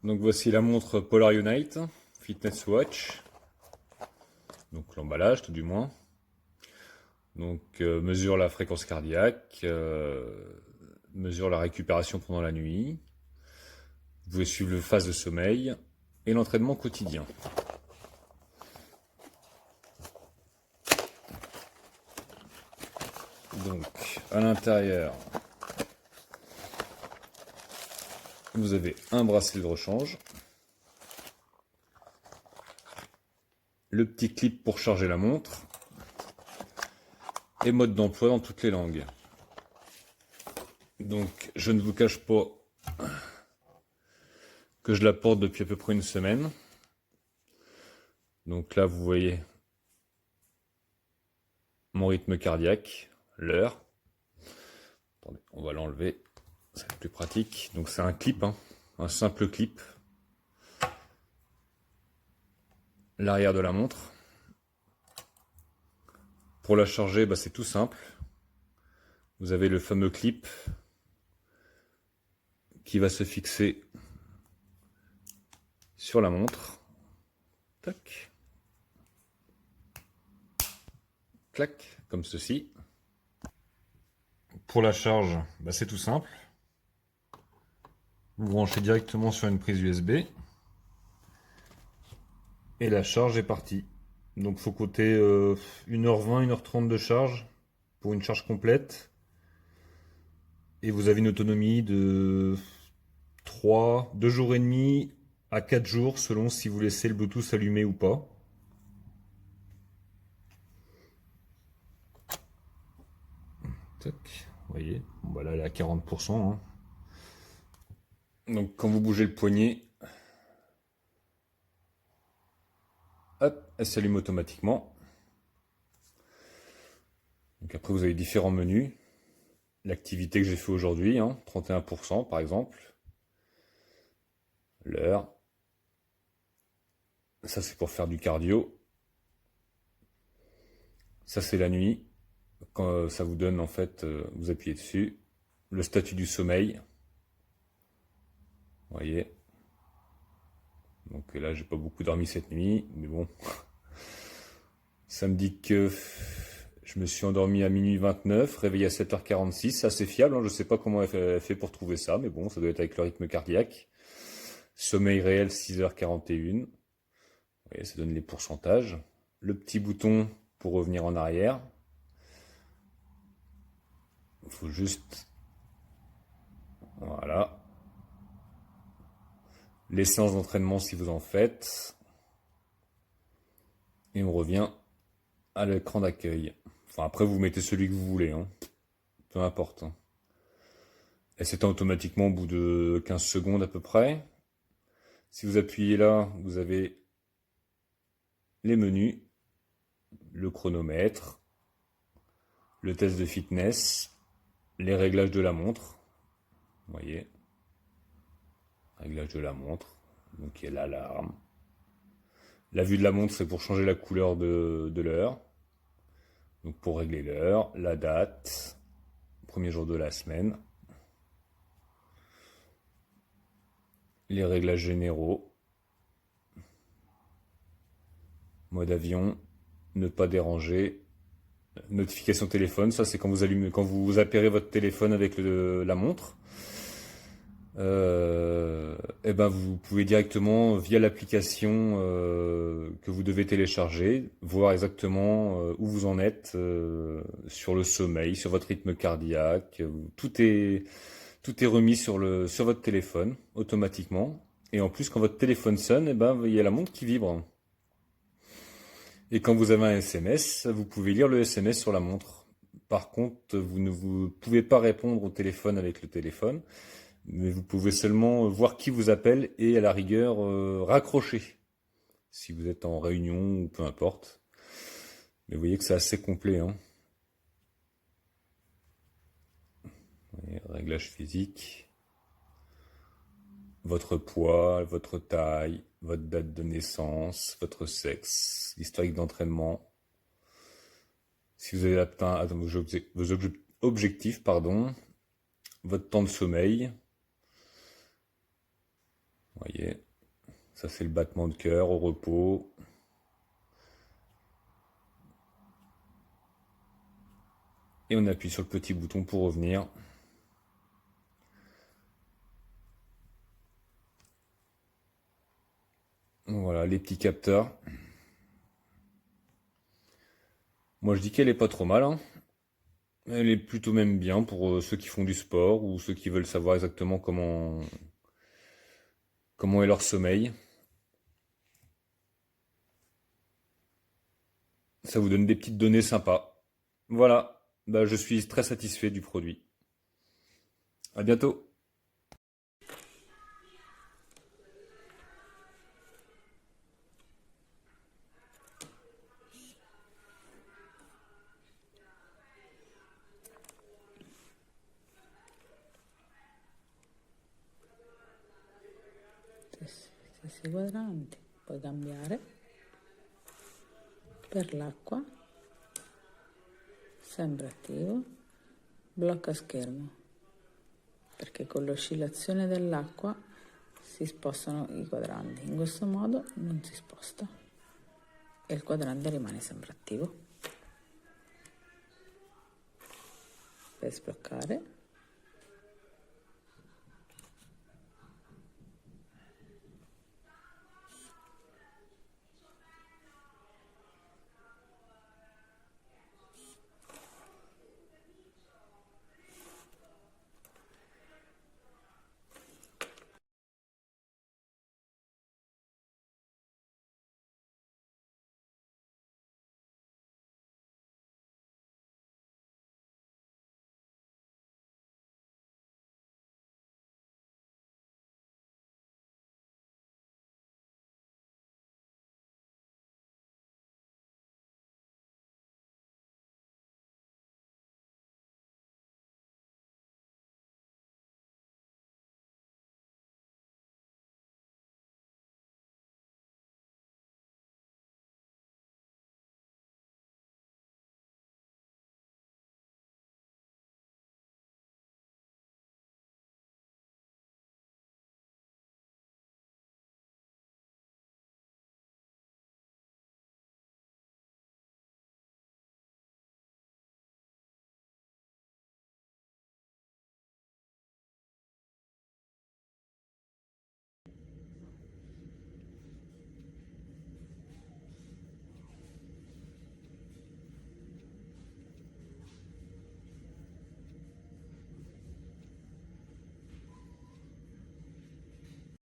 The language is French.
Donc voici la montre Polar Unite Fitness Watch. Donc l'emballage tout du moins. Donc mesure la fréquence cardiaque, mesure la récupération pendant la nuit. Vous pouvez suivre le phase de sommeil et l'entraînement quotidien. Donc à l'intérieur, vous avez un bracelet de rechange, le petit clip pour charger la montre et mode d'emploi dans toutes les langues. Donc je ne vous cache pas que je la porte depuis à peu près une semaine. Donc là vous voyez mon rythme cardiaque, l'heure. Attendez, on va l'enlever, c'est plus pratique. Donc c'est un clip, un simple clip. L'arrière de la montre. Pour la charger, c'est tout simple. Vous avez le fameux clip qui va se fixer sur la montre. Tac. Clac, comme ceci. Pour la charge, c'est tout simple. Vous branchez directement sur une prise USB. Et la charge est partie. Donc il faut compter 1h20, 1h30 de charge pour une charge complète. Et vous avez une autonomie de 2 jours et demi à 4 jours selon si vous laissez le Bluetooth allumé ou pas. Tac, vous voyez, bon, là elle est à 40%. Donc quand vous bougez le poignet, hop, elle s'allume automatiquement. Donc après vous avez différents menus. L'activité que j'ai fait aujourd'hui, 31% par exemple. L'heure. Ça c'est pour faire du cardio. Ça c'est la nuit. Quand ça vous donne en fait, vous appuyez dessus. Le statut du sommeil. Vous voyez. Donc là j'ai pas beaucoup dormi cette nuit, mais bon. Ça me dit que je me suis endormi à minuit 29, réveillé à 7h46, c'est assez fiable, je sais pas comment elle fait pour trouver ça, mais bon, ça doit être avec le rythme cardiaque. Sommeil réel 6h41, vous voyez, ça donne les pourcentages. Le petit bouton pour revenir en arrière. Il faut juste... Voilà. Les séances d'entraînement si vous en faites. Et on revient à l'écran d'accueil. Enfin après vous mettez celui que vous voulez, peu importe. Elle s'éteint automatiquement au bout de 15 secondes à peu près. Si vous appuyez là, vous avez les menus, le chronomètre, le test de fitness, les réglages de la montre. Vous voyez, réglage de la montre, donc il y a l'alarme. La vue de la montre, c'est pour changer la couleur de l'heure. Donc pour régler l'heure, la date, premier jour de la semaine. Les réglages généraux. Mode avion, ne pas déranger. Notification téléphone, ça c'est quand vous appairez votre téléphone avec la montre. Et ben vous pouvez directement via l'application que vous devez télécharger voir exactement où vous en êtes sur le sommeil, sur votre rythme cardiaque. Tout est remis sur votre téléphone automatiquement. Et en plus quand votre téléphone sonne, il y a la montre qui vibre. Et quand vous avez un SMS, vous pouvez lire le SMS sur la montre. Par contre, vous pouvez pas répondre au téléphone avec le téléphone, mais vous pouvez seulement voir qui vous appelle et à la rigueur raccrocher, si vous êtes en réunion ou peu importe. Mais vous voyez que c'est assez complet. Réglage physique, votre poids, votre taille, votre date de naissance, votre sexe, l'historique d'entraînement. Si vous avez atteint vos objectifs, votre temps de sommeil. Voyez, ça c'est le battement de cœur au repos. Et on appuie sur le petit bouton pour revenir. Voilà, les petits capteurs. Moi je dis qu'elle est pas trop mal, hein. Elle est plutôt même bien pour ceux qui font du sport ou ceux qui veulent savoir exactement comment est leur sommeil. Ça vous donne des petites données sympas. Voilà, bah, je suis très satisfait du produit. À bientôt. Stessi quadranti, puoi cambiare per l'acqua, sempre attivo, blocca schermo, perché con l'oscillazione dell'acqua si spostano i quadranti, in questo modo non si sposta e il quadrante rimane sempre attivo. Per sbloccare